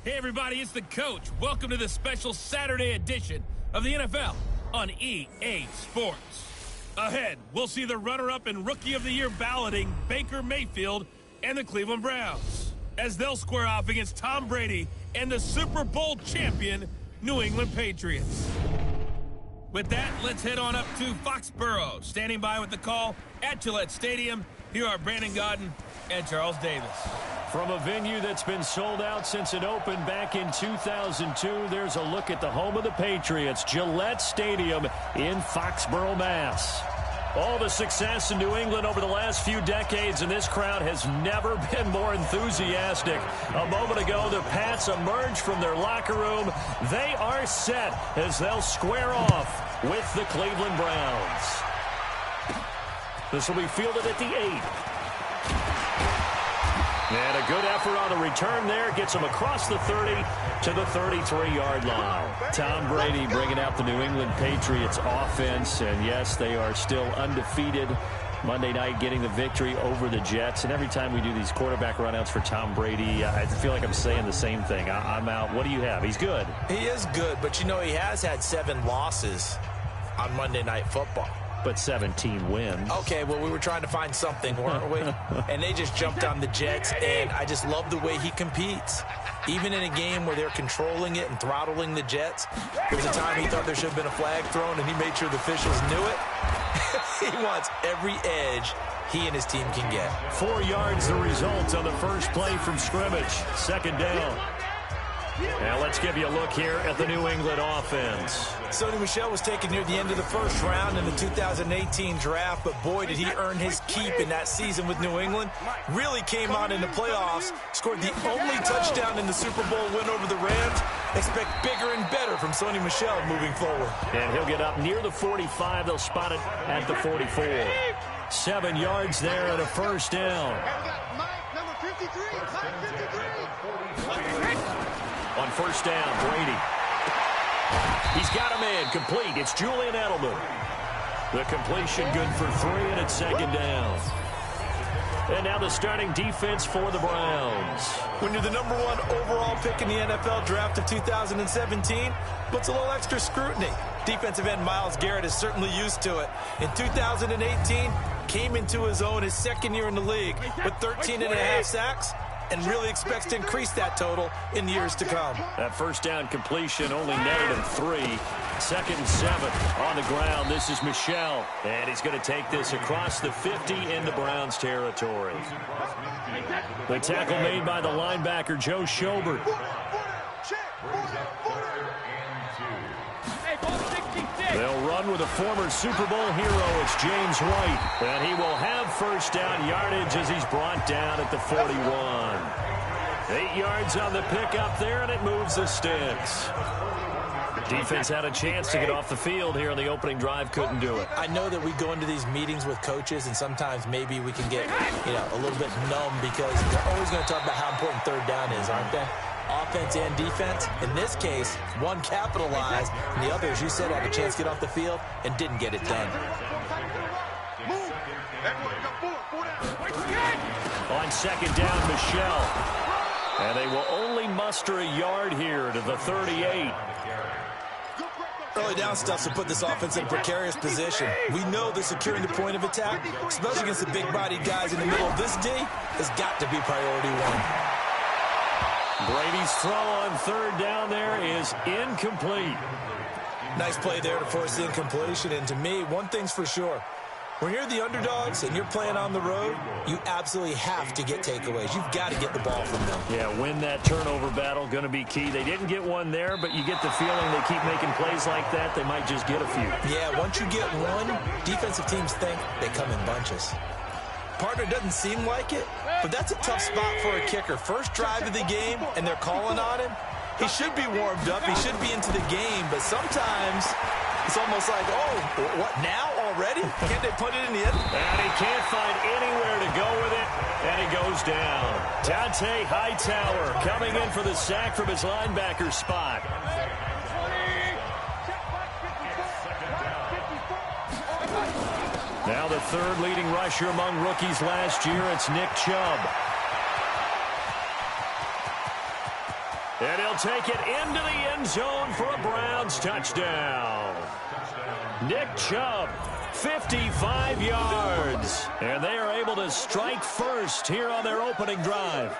Hey everybody, it's the coach. Welcome to the special Saturday edition of the NFL on EA Sports. Ahead, we'll see the runner-up and Rookie of the Year balloting Baker Mayfield and the Cleveland Browns, as they'll square off against Tom Brady and the Super Bowl champion New England Patriots. With that, let's head on up to Foxborough. Standing by with the call at Gillette Stadium, here are Brandon Gaudin and Charles Davis. From a venue that's been sold out since it opened back in 2002, there's a look at the home of the Patriots, Gillette Stadium in Foxborough, Mass. All the success in New England over the last few decades, and this crowd has never been more enthusiastic. A moment ago, the Pats emerged from their locker room. They are set as they'll square off with the Cleveland Browns. This will be fielded at the 8. And a good effort on the return there. Gets him across the 30 to the 33-yard line. Tom Brady bringing out the New England Patriots offense. And, yes, they are still undefeated. Monday night getting the victory over the Jets. And every time we do these quarterback runouts for Tom Brady, I feel like I'm saying the same thing. I'm out. What do you have? He's good. He is good, but, you know, he has had 7 losses on Monday Night Football. But 17 wins. Okay, well, we were trying to find something, weren't we? And they just jumped on the Jets, and I just love the way he competes. Even in a game where they're controlling it and throttling the Jets, there was a time he thought there should have been a flag thrown, and he made sure the officials knew it. He wants every edge he and his team can get. 4 yards the result on the first play from scrimmage. Second down. Now let's give you a look here at the New England offense. Sony Michel was taken near the end of the first round in the 2018 draft, but boy, did he earn his keep in that season with New England. Really came on in the playoffs, scored the only touchdown in the Super Bowl win over the Rams. Expect bigger and better from Sony Michel moving forward. And he'll get up near the 45. They'll spot it at the 44. 7 yards there and a first down. On first down, Brady. He's got a man complete. It's Julian Edelman. The completion good for 3, and it's second down. And now the starting defense for the Browns. When you're the number 1 overall pick in the NFL draft of 2017, puts a little extra scrutiny. Defensive end Myles Garrett is certainly used to it. In 2018, came into his own his second year in the league with 13.5 sacks. And really expects to increase that total in years to come. That first down completion only netted him 3. Second and 7 on the ground. This is Michel. And he's going to take this across the 50 into Browns territory. The tackle made by the linebacker, Joe Schobert. They'll run with a former Super Bowl hero. It's James White. And he will have first down yardage as he's brought down at the 41. 8 yards on the pickup there, and it moves the sticks. Defense had a chance to get off the field here in the opening drive. Couldn't do it. I know that we go into these meetings with coaches, and sometimes maybe we can get, a little bit numb because they're always going to talk about how important third down is, aren't they? Offense and defense. In this case, one capitalized, and the other, as you said, had a chance to get off the field and didn't get it done. On second down, Michel. And they will only muster a yard here to the 38. Early down stuff to put this offense in a precarious position. We know that securing the point of attack, especially against the big-bodied guys in the middle of this D, has got to be priority 1. Brady's throw on third down there is incomplete. Nice play there to force the incompletion. And to me, one thing's for sure. When you're the underdogs and you're playing on the road, you absolutely have to get takeaways. You've got to get the ball from them. Yeah, win that turnover battle, going to be key. They didn't get one there, but you get the feeling they keep making plays like that, they might just get a few. Yeah, once you get one, defensive teams think they come in bunches. Partner doesn't seem like it, but that's a tough spot for a kicker. First drive of the game, and they're calling on him. He should be warmed up. He should be into the game, but sometimes it's almost like, oh, what, now already? Can't they put it in the end? And he can't find anywhere to go with it, and he goes down. Dante Hightower coming in for the sack from his linebacker spot. Now the third leading rusher among rookies last year, it's Nick Chubb. And he'll take it into the end zone for a Browns touchdown. Nick Chubb, 55 yards. And they are able to strike first here on their opening drive.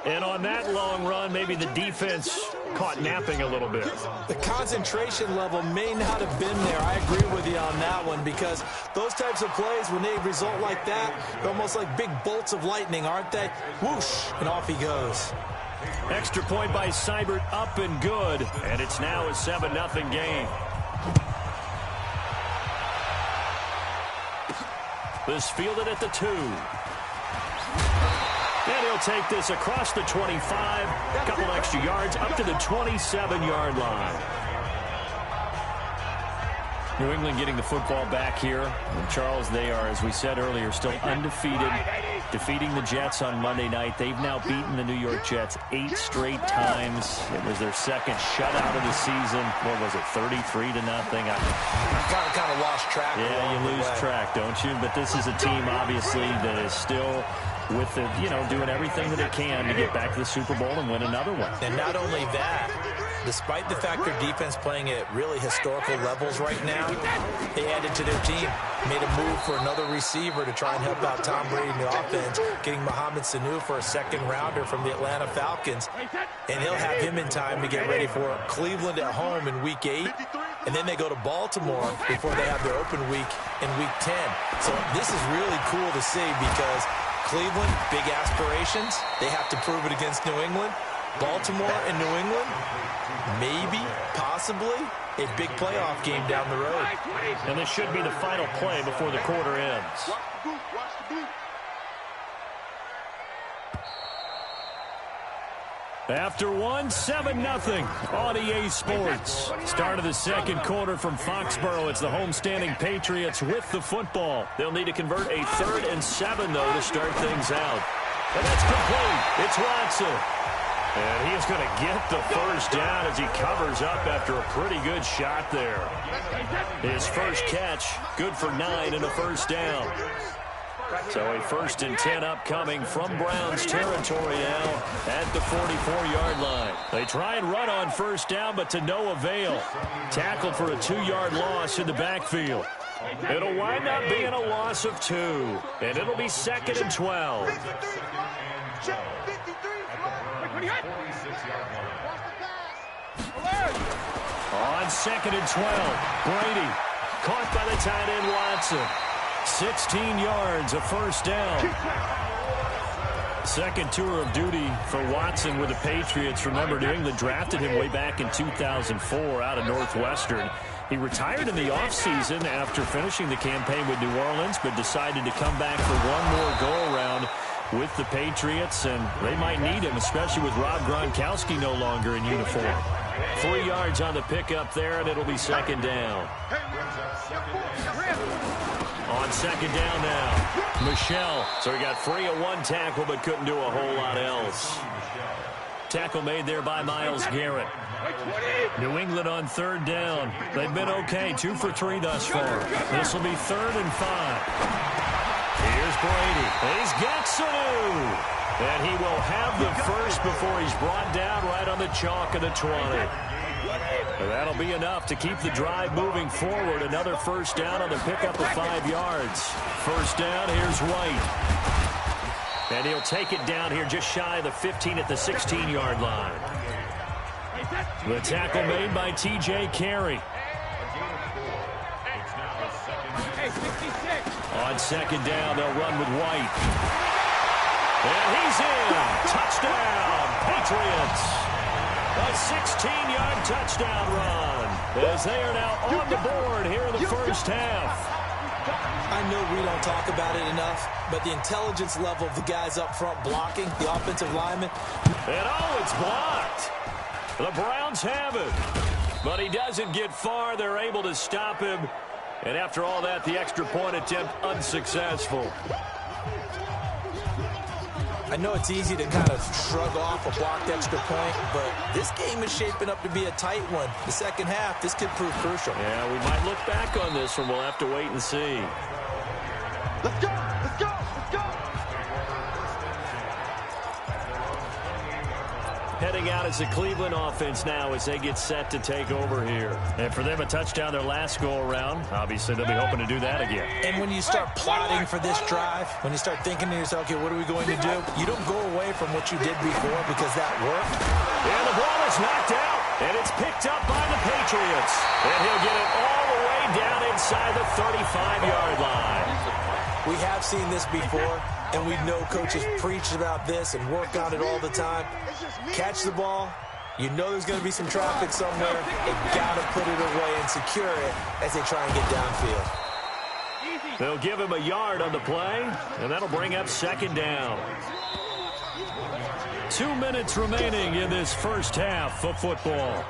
And on that long run, maybe the defense caught napping a little bit. The concentration level may not have been there. I agree with you on that one, because those types of plays, when they result like that, they're almost like big bolts of lightning, aren't they? Whoosh, and off he goes. Extra point by Seibert, up and good. And it's now a 7-0 game. This fielded at the 2. And he'll take this across the 25, a couple extra yards, up to the 27-yard line. New England getting the football back here. And Charles, they are, as we said earlier, still undefeated, defeating the Jets on Monday night. They've now beaten the New York Jets 8 straight times. It was their second shutout of the season. What was it, 33-0? I kind of lost track. Yeah, you lose track, don't you? But this is a team, obviously, that is still with the, doing everything that it can to get back to the Super Bowl and win another one. And not only that, despite the fact their defense playing at really historical levels right now, they added to their team, made a move for another receiver to try and help out Tom Brady in the offense, getting Mohamed Sanu for a second-rounder from the Atlanta Falcons. And he'll have him in time to get ready for Cleveland at home in Week 8. And then they go to Baltimore before they have their open week in Week 10. So this is really cool to see, because Cleveland, big aspirations. They have to prove it against New England. Baltimore and New England, maybe, possibly, a big playoff game down the road. And this should be the final play before the quarter ends. After 7-0 on EA Sports. Start of the second quarter from Foxborough. It's the homestanding Patriots with the football. They'll need to convert a 3rd and 7, though, to start things out. And that's complete. It's Watson. And he is going to get the first down as he covers up after a pretty good shot there. His first catch, good for 9 and a first down. So a 1st and 10 upcoming from Browns territory now at the 44-yard line. They try and run on first down, but to no avail. Tackled for a 2-yard loss in the backfield. It'll wind up being a loss of 2, and it'll be 2nd and 12. On 2nd and 12, Brady caught by the tight end Watson. 16 yards, a first down. Second tour of duty for Watson with the Patriots. Remember, New England drafted him way back in 2004 out of Northwestern. He retired in the offseason after finishing the campaign with New Orleans, but decided to come back for one more go-around with the Patriots, and they might need him, especially with Rob Gronkowski no longer in uniform. 3 yards on the pickup there, and it'll be 2nd down. On 2nd down now, Michelle. So he got free of 1 tackle, but couldn't do a whole lot else. Tackle made there by Myles Garrett. New England on 3rd down. They've been okay, 2 for 3 thus far. This will be 3rd and 5. Here's Brady. He's got Sanu. And he will have the first before he's brought down right on the chalk of the 20. And that'll be enough to keep the drive moving forward. Another first down on the pickup of 5 yards. First down, here's White. And he'll take it down here just shy of the 15 at the 16-yard line. The tackle made by T.J. Carey. On 2nd down, they'll run with White. And he's in. Touchdown, Patriots. A 16-yard touchdown run as they are now on the board here in the first half. I know we don't talk about it enough, but the intelligence level of the guys up front blocking, the offensive linemen. And it's blocked. The Browns have it. But he doesn't get far. They're able to stop him. And after all that, the extra point attempt unsuccessful. I know it's easy to kind of shrug off a blocked extra point, but this game is shaping up to be a tight one. The second half, this could prove crucial. Yeah, we might look back on this one. We'll have to wait and see. Let's go! Let's go! Let's go! heading out as the Cleveland offense now as they get set to take over here. And for them, a touchdown their last go-around. Obviously, they'll be hoping to do that again. And when you start plotting for this drive, when you start thinking to yourself, okay, what are we going to do? You don't go away from what you did before because that worked. And the ball is knocked out, and it's picked up by the Patriots. And he'll get it all the way down inside the 35-yard line. We have seen this before, and we know coaches preach about this and work on it all the time. Catch the ball. You know there's going to be some traffic somewhere. You got to put it away and secure it as they try and get downfield. They'll give him a yard on the play, and that'll bring up second down. 2 minutes remaining in this first half of football.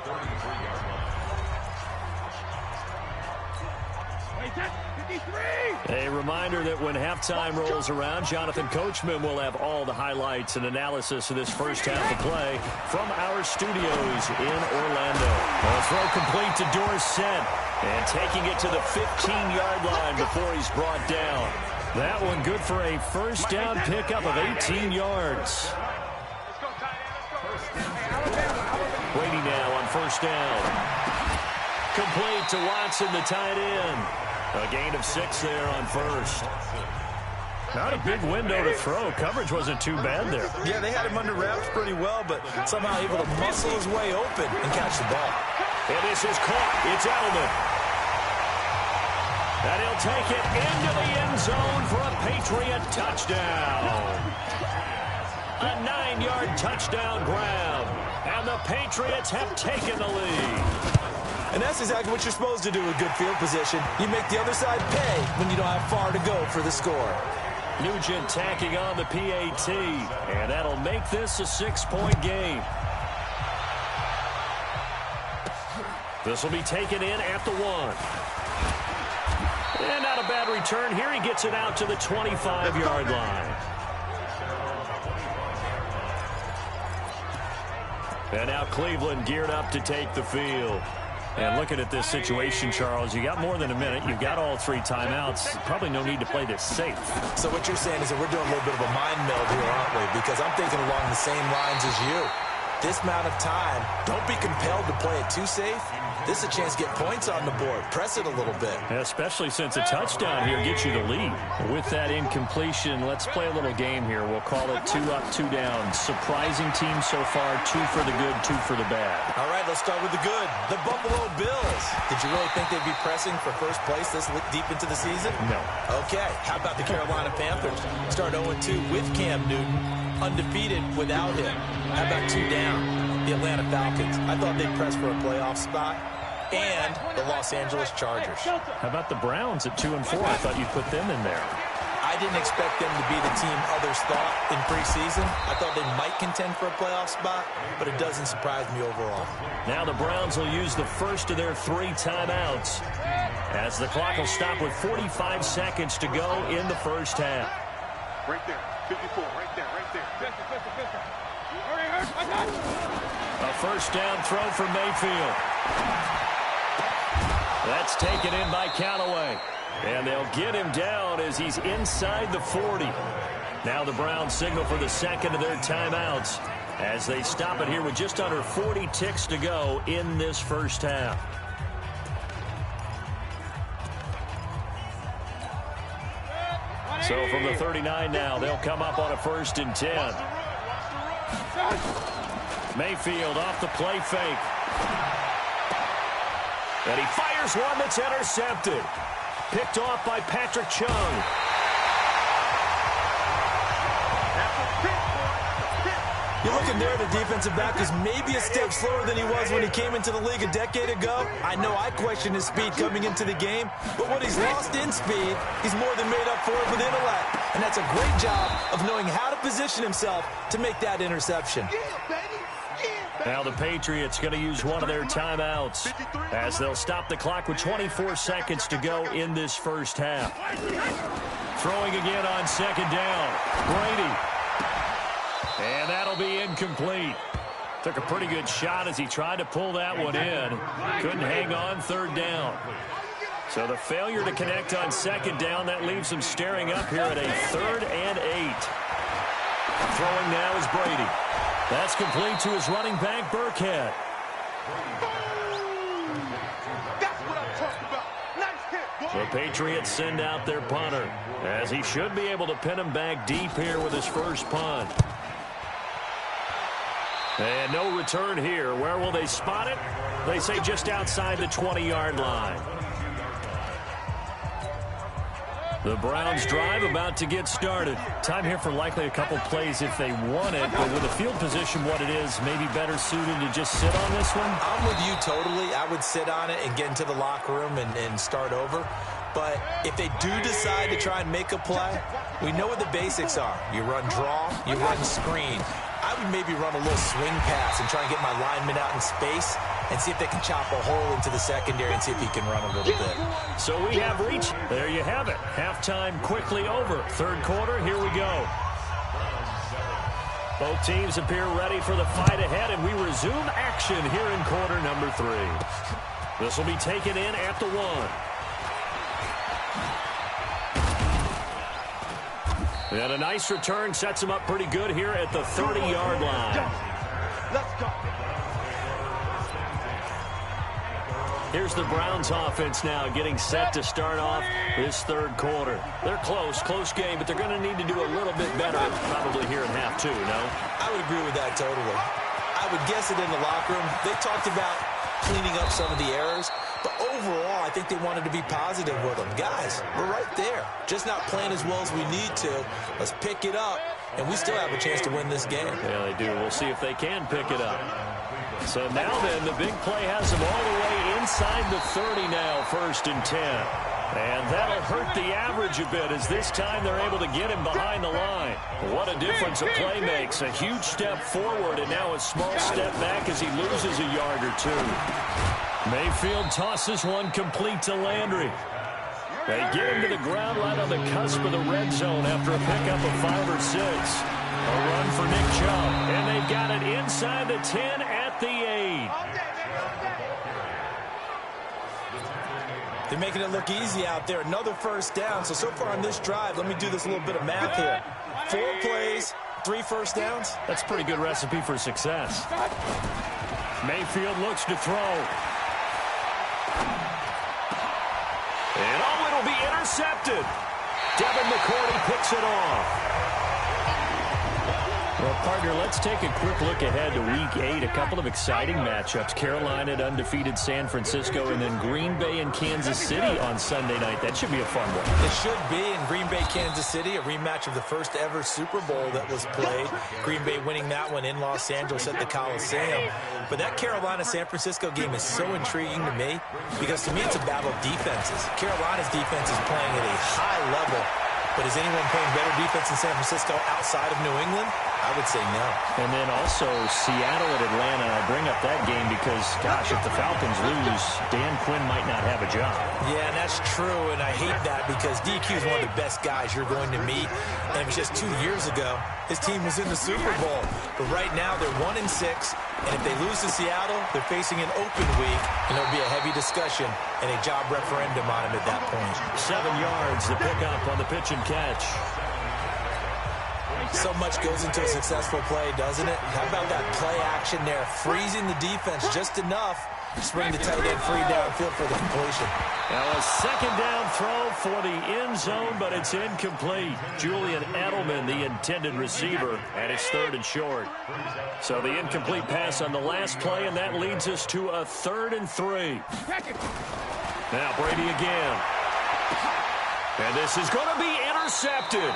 A reminder that when halftime rolls around, Jonathan Coachman will have all the highlights and analysis of this first half of play from our studios in Orlando. A throw complete to Dorsett, and taking it to the 15-yard line before he's brought down. That one good for a first down pickup of 18 yards. Brady now on first down. Complete to Watson, the tight end. A gain of 6 there on first. Not a big window to throw. Coverage wasn't too bad there. Yeah, they had him under wraps pretty well, but somehow able to muscle his way open and catch the ball. And this is caught. It's Edelman. And he'll take it into the end zone for a Patriot touchdown. A 9-yard touchdown grab. And the Patriots have taken the lead. And that's exactly what you're supposed to do with good field position. You make the other side pay when you don't have far to go for the score. Nugent tacking on the PAT, and that'll make this a 6-point game. This will be taken in at the 1. And not a bad return here. He gets it out to the 25-yard line. And now Cleveland geared up to take the field. And looking at this situation, Charles, you got more than a minute. You've got all 3 timeouts. Probably no need to play this safe. So what you're saying is that we're doing a little bit of a mind meld here, aren't we? Because I'm thinking along the same lines as you. This amount of time, don't be compelled to play it too safe. This is a chance to get points on the board. Press it a little bit. Especially since a touchdown here gets you the lead. With that incompletion, let's play a little game here. We'll call it 2 up, 2 down. Surprising team so far. 2 for the good, 2 for the bad. All right, let's start with the good. The Buffalo Bills. Did you really think they'd be pressing for first place this deep into the season? No. Okay, how about the Carolina Panthers? Start 0-2 with Cam Newton. Undefeated without him. How about 2 down? The Atlanta Falcons. I thought they'd press for a playoff spot. And the Los Angeles Chargers. How about the Browns at 2-4? I thought you'd put them in there. I didn't expect them to be the team others thought in preseason. I thought they might contend for a playoff spot, but it doesn't surprise me overall. Now the Browns will use the first of their 3 timeouts as the clock will stop with 45 seconds to go in the first half. Right there, 54, right there. A first down throw for Mayfield. That's taken in by Callaway. And they'll get him down as he's inside the 40. Now the Browns signal for the second of their timeouts as they stop it here with just under 40 ticks to go in this first half. So from the 39 now, they'll come up on a 1st and 10. Mayfield off the play fake. And he fires one that's intercepted. Picked off by Patrick Chung. You're looking there at the defensive back is maybe a step slower than he was when he came into the league a decade ago. I know I questioned his speed coming into the game, but what he's lost in speed, he's more than made up for it with intellect. And that's a great job of knowing how to position himself to make that interception. Now the Patriots going to use one of their timeouts as they'll stop the clock with 24 seconds to go in this first half. Throwing again on second down. Brady. And that'll be incomplete. Took a pretty good shot as he tried to pull that one in. Couldn't hang on third down. So the failure to connect on second down, that leaves him staring up here at a 3rd and 8. Throwing now is Brady. That's complete to his running back, Burkhead. That's what I'm talking about. Nice hit, boy. The Patriots send out their punter, as he should be able to pin him back deep here with his first punt. And no return here. Where will they spot it? They say just outside the 20-yard line. The Browns drive about to get started. Time here for likely a couple plays if they want it. But with the field position what it is, maybe better suited to just sit on this one? I'm with you totally. I would sit on it and get into the locker room and start over. But if they do decide to try and make a play, we know what the basics are. You run draw, you run screen. I would maybe run a little swing pass and try and get my lineman out in space and see if they can chop a hole into the secondary and see if he can run a little bit. So we have reached. There you have it. Halftime quickly over. Third quarter, here we go. Both teams appear ready for the fight ahead, and we resume action here in quarter number 3. This will be taken in at the 1. And a nice return sets him up pretty good here at the 30-yard line. Let's go. Here's the Browns offense now getting set to start off this third quarter. They're close game, but they're going to need to do a little bit better probably here in half 2, no? I would agree with that totally. I would guess it in the locker room. They talked about cleaning up some of the errors, but overall, I think they wanted to be positive with them. Guys, we're right there. Just not playing as well as we need to. Let's pick it up, and we still have a chance to win this game. Yeah, they do. We'll see if they can pick it up. So now then, the big play has them all the way inside the 30 now, 1st and 10. And that'll hurt the average a bit as this time they're able to get him behind the line. What a difference a play makes. A huge step forward and now a small step back as he loses a yard or 2. Mayfield tosses one complete to Landry. They get him to the ground right on the cusp of the red zone after a pickup of 5 or 6. A run for Nick Chubb. And they've got it inside the 10 at the 8. They're making it look easy out there. Another first down. So far on this drive, let me do this little bit of math here. 4 plays, 3 first downs. That's a pretty good recipe for success. Mayfield looks to throw. And it'll be intercepted. Devin McCourty picks it off. Well, partner, let's take a quick look ahead to Week 8. A couple of exciting matchups. Carolina at undefeated San Francisco, and then Green Bay and Kansas City on Sunday night. That should be a fun one. It should be. In Green Bay, Kansas City, a rematch of the first ever Super Bowl that was played. Green Bay winning that one in Los Angeles at the Coliseum. But that Carolina-San Francisco game is so intriguing to me because to me it's a battle of defenses. Carolina's defense is playing at a high level. But is anyone playing better defense in San Francisco outside of New England? I would say no. And then also Seattle at Atlanta. I bring up that game because, gosh, if the Falcons lose, Dan Quinn might not have a job. Yeah, and that's true, and I hate that because DQ is one of the best guys you're going to meet. And it was just 2 years ago, his team was in the Super Bowl. But right now, they're 1-6, and if they lose to Seattle, they're facing an open week, and there'll be a heavy discussion and a job referendum on him at that point. 7 yards, the pickup on the pitch and catch. So much goes into a successful play, doesn't it? How about that play action there, freezing the defense just enough to bring the tight end free downfield for the completion. Now a second down throw for the end zone, but it's incomplete. Julian Edelman, the intended receiver, and it's 3rd and short. So the incomplete pass on the last play, and that leads us to a 3rd and 3. Now Brady again. And this is going to be intercepted.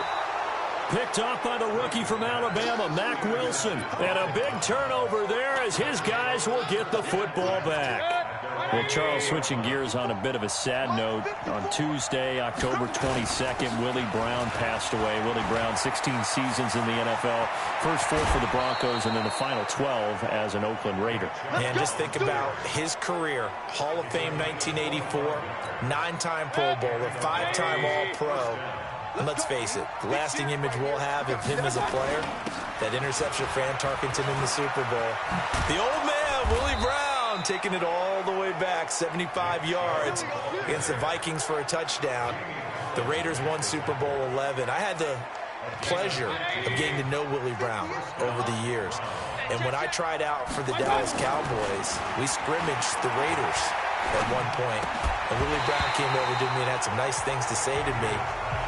Picked off by the rookie from Alabama, Mack Wilson. And a big turnover there as his guys will get the football back. Well, Charles, switching gears on a bit of a sad note. On Tuesday, October 22nd, Willie Brown passed away. Willie Brown, 16 seasons in the NFL. First 4 for the Broncos and then the final 12 as an Oakland Raider. And just think about his career. Hall of Fame 1984, 9-time Pro Bowler, 5-time All-Pro. And let's face it, the lasting image we'll have of him as a player, that interception of Fran Tarkenton in the Super Bowl. The old man, Willie Brown, taking it all the way back, 75 yards against the Vikings for a touchdown. The Raiders won Super Bowl 11. I had to pleasure of getting to know Willie Brown over the years. And when I tried out for the Dallas Cowboys, we scrimmaged the Raiders at one point. And Willie Brown came over to me and had some nice things to say to me,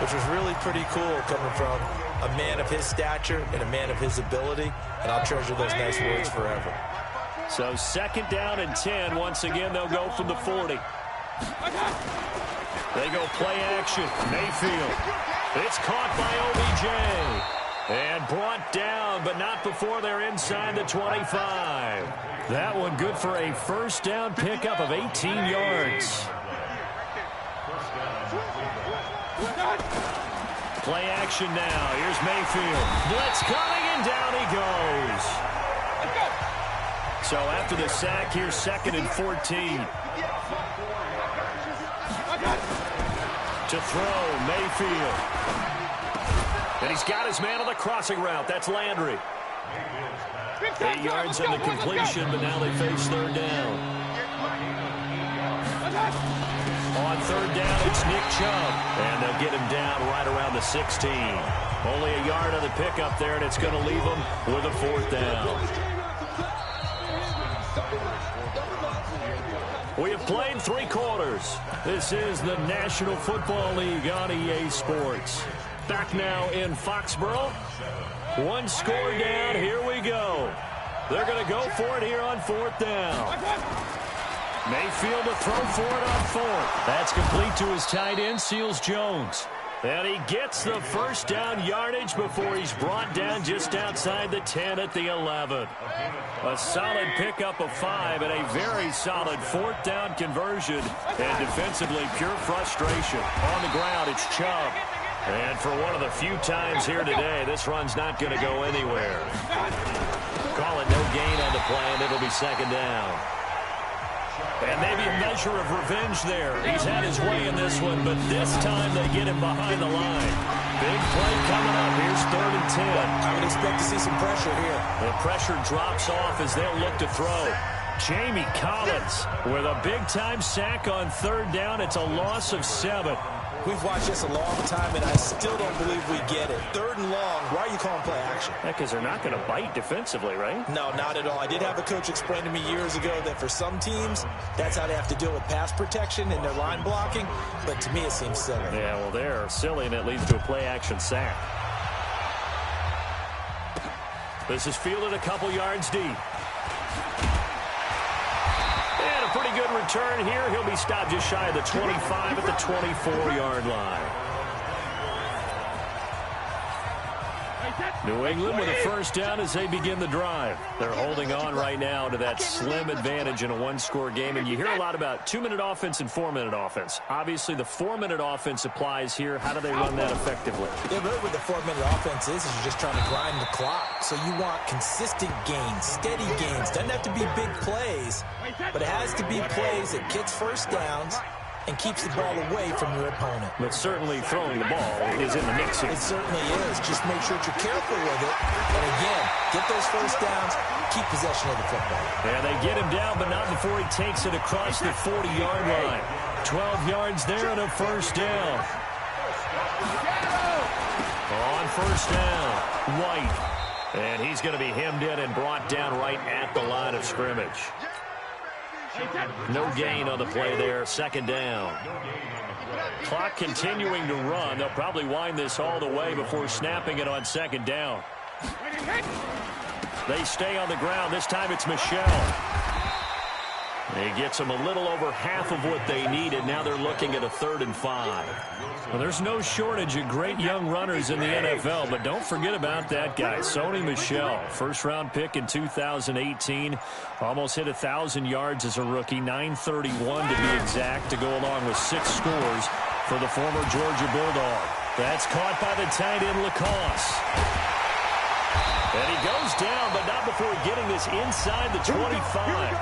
which was really pretty cool coming from a man of his stature and a man of his ability. And I'll treasure those nice words forever. So 2nd down and 10. Once again, they'll go from the 40. They go play action. Mayfield. It's caught by OBJ. And brought down, but not before they're inside the 25. That one good for a 1st down pickup of 18 yards. Play action now. Here's Mayfield. Blitz coming, and down he goes. So after the sack, here's 2nd and 14. To throw, Mayfield. And he's got his man on the crossing route. That's Landry. 8 yards on the completion, but now they face 3rd down. On 3rd down, it's Nick Chubb. And they'll get him down right around the 16. Only a yard on the pickup there, and it's going to leave him with a 4th down. We have played 3 quarters. This is the National Football League on EA Sports. Back now in Foxborough. 1 score down. Here we go. They're going to go for it here on 4th down. Mayfield to throw for it on 4th. That's complete to his tight end, Seals-Jones. And he gets the 1st down yardage before he's brought down just outside the 10 at the 11. A solid pickup of 5 and a very solid 4th down conversion. And defensively, pure frustration. On the ground, it's Chubb. And for one of the few times here today, this run's not going to go anywhere. Call it no gain on the play, and it'll be 2nd down. And maybe a measure of revenge there. He's had his way in this one, but this time they get him behind the line. Big play coming up. Here's 3rd and 10. I would expect to see some pressure here. The pressure drops off as they'll look to throw. Jamie Collins with a big-time sack on 3rd down. It's a loss of 7. We've watched this a long time, and I still don't believe we get it. 3rd and long. Why are you calling play action? Yeah, because they're not going to bite defensively, right? No, not at all. I did have a coach explain to me years ago that for some teams, that's how they have to deal with pass protection and their line blocking. But to me, it seems silly. Yeah, well, they're silly, and it leads to a play action sack. This is fielded a couple yards deep. And a pretty good return here. He'll be stopped just shy of the 25 at the 24-yard line. New England with a 1st down as they begin the drive. They're holding on right now to that slim advantage in a 1-score game. And you hear a lot about 2-minute offense and 4-minute offense. Obviously, the 4-minute offense applies here. How do they run that effectively? Yeah, really what the 4-minute offense is you're just trying to grind the clock. So you want consistent gains, steady gains. Doesn't have to be big plays, but it has to be plays that gets 1st downs and keeps the ball away from your opponent. But certainly throwing the ball is in the mix here. It certainly is. Just make sure that you're careful with it. And again, get those 1st downs, keep possession of the football. Yeah, they get him down, but not before he takes it across the 40-yard line. 12 yards there and a 1st down. On 1st down, White. And he's going to be hemmed in and brought down right at the line of scrimmage. No gain on the play there. 2nd down. Clock continuing to run. They'll probably wind this all the way before snapping it on 2nd down. They stay on the ground. This time it's Michel. He gets them a little over half of what they needed. Now they're looking at a 3rd and 5. Well, there's no shortage of great young runners in the NFL, but don't forget about that guy, Sony Michel. 1st-round pick in 2018. Almost hit 1,000 yards as a rookie. 931 to be exact, to go along with 6 scores for the former Georgia Bulldog. That's caught by the tight end, Lacoste. And he goes down, but not before getting this inside the 25.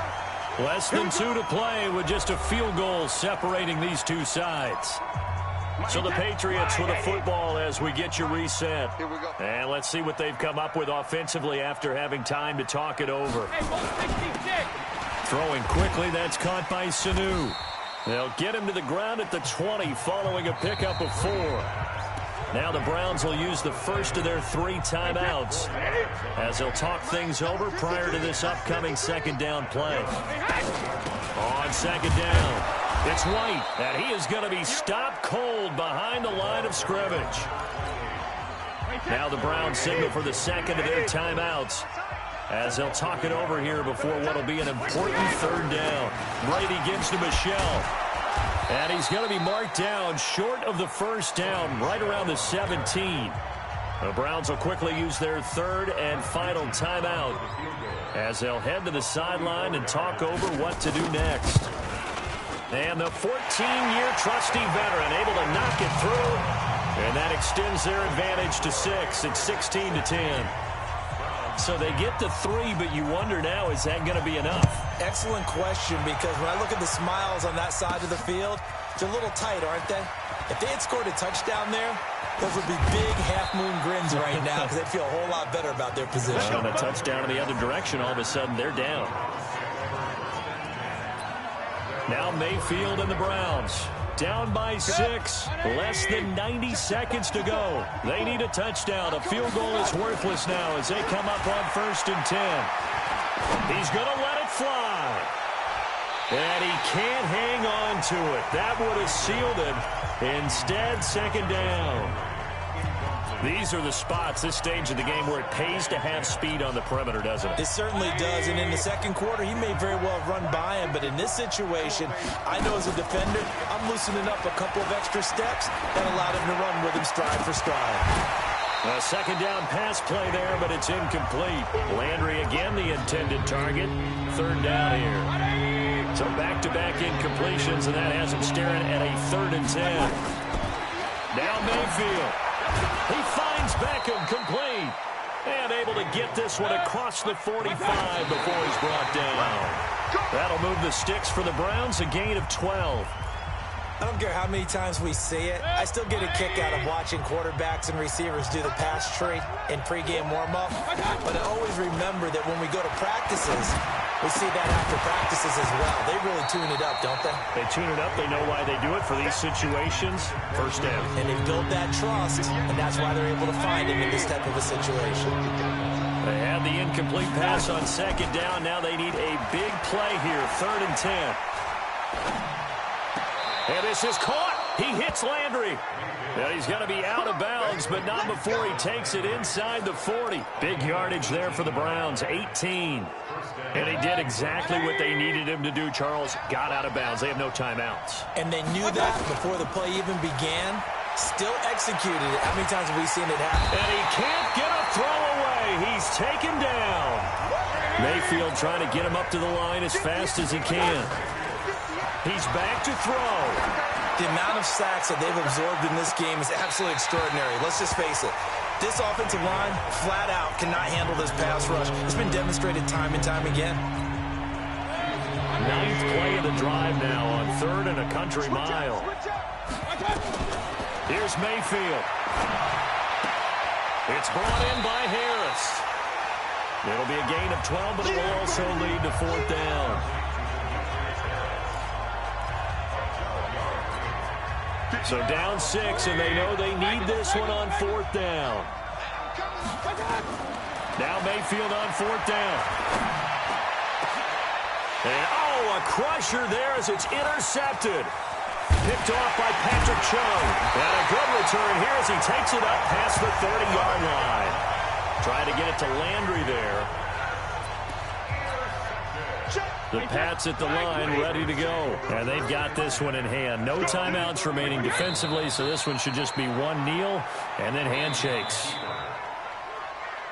Less than 2 to play with just a field goal separating these two sides. So the Patriots with a football as we get you reset. And let's see what they've come up with offensively after having time to talk it over. Throwing quickly, that's caught by Sanu. They'll get him to the ground at the 20 following a pickup of 4. Now the Browns will use the first of their 3 timeouts as they'll talk things over prior to this upcoming second down play. On second down, it's White, and he is going to be stopped cold behind the line of scrimmage. Now the Browns signal for the second of their timeouts as they'll talk it over here before what will be an important third down. Brady gives to Michel. And he's going to be marked down short of the first down, right around the 17. The Browns will quickly use their third and final timeout as they'll head to the sideline and talk over what to do next. And the 14-year trusty veteran able to knock it through, and that extends their advantage to 6. It's 16-10. So they get to 3, but you wonder now, is that going to be enough? Excellent question, because when I look at the smiles on that side of the field, they're a little tight, aren't they? If they had scored a touchdown there, those would be big half-moon grins right now because they'd feel a whole lot better about their position. And a touchdown in the other direction, all of a sudden they're down. Now Mayfield and the Browns. Down by 6, less than 90 seconds to go. They need a touchdown. A field goal is worthless now as they come up on 1st and 10. He's going to let it fly. And he can't hang on to it. That would have sealed it. Instead, second down. These are the spots, this stage of the game, where it pays to have speed on the perimeter, doesn't it? It certainly does, and in the second quarter, he may very well have run by him, but in this situation, I know as a defender, I'm loosening up a couple of extra steps that allowed him to run with him stride for stride. A second down pass play there, but it's incomplete. Landry again the intended target. Third down here. So back-to-back incompletions, and that has him staring at a 3rd and 10. Now Mayfield. He finds Beckham complete. And able to get this one across the 45 before he's brought down. That'll move the sticks for the Browns, a gain of 12. I don't care how many times we see it. I still get a kick out of watching quarterbacks and receivers do the pass tree in pregame warm-up. But I always remember that when we go to practices, we see that after practices as well. They really tune it up, don't they? They tune it up. They know why they do it for these situations. First down. And they've built that trust, and that's why they're able to find him in this type of a situation. They had the incomplete pass on second down. Now they need a big play here. 3rd and 10. And this is caught. He hits Landry. Now he's going to be out of bounds, but not before he takes it inside the 40. Big yardage there for the Browns, 18. And he did exactly what they needed him to do, Charles. Got out of bounds. They have no timeouts. And they knew that before the play even began. Still executed it. How many times have we seen it happen? And he can't get a throw away. He's taken down. Mayfield trying to get him up to the line as fast as he can. He's back to throw. The amount of sacks that they've absorbed in this game is absolutely extraordinary. Let's just face it. This offensive line, flat out, cannot handle this pass rush. It's been demonstrated time and time again. 9th play of the drive now on 3rd and a country mile. Here's Mayfield. It's brought in by Harris. It'll be a gain of 12, but it will also lead to 4th down. So down 6, and they know they need this one on 4th down. Now Mayfield on 4th down. And, oh, a crusher there as it's intercepted. Picked off by Patrick Chung. And a good return here as he takes it up past the 30-yard line. Trying to get it to Landry there. The Pats at the line ready to go. And they've got this one in hand. No timeouts remaining defensively, so this one should just be one kneel and then handshakes.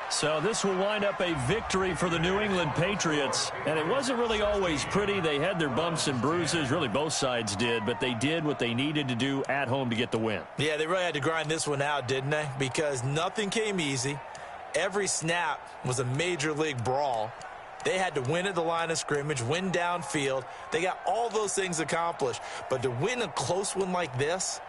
So this will wind up a victory for the New England Patriots. And it wasn't really always pretty. They had their bumps and bruises. Really, both sides did. But they did what they needed to do at home to get the win. Yeah, they really had to grind this one out, didn't they? Because nothing came easy. Every snap was a major league brawl. They had to win at the line of scrimmage, win downfield. They got all those things accomplished. But to win a close one like this,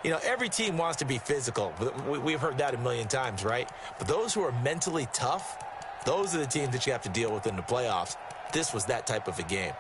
you know, every team wants to be physical. We've heard that a million times, right? But those who are mentally tough, those are the teams that you have to deal with in the playoffs. This was that type of a game.